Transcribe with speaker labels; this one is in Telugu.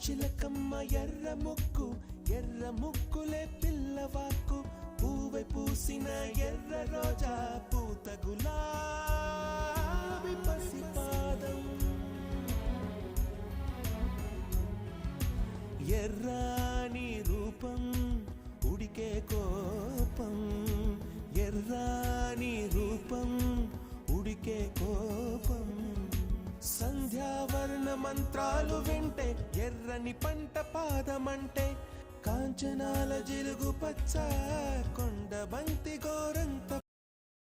Speaker 1: చిలకమ్మ ఎర్ర ముక్కులే పిల్లవాకు పూవై పూసిన ఎర్ర రోజా పూత గులాబీ పసిపాదం ఎర్రాని రూపం ఉడికే కోపం ఎర్రాని రూపం ఉడికే కోపం సంధ్యావర్ణ మంత్రాలు వింటే ఎర్రని పంట పాదమంటే కాంచనాల జిలుగు పచ్చ కొండ బంతి గోరంత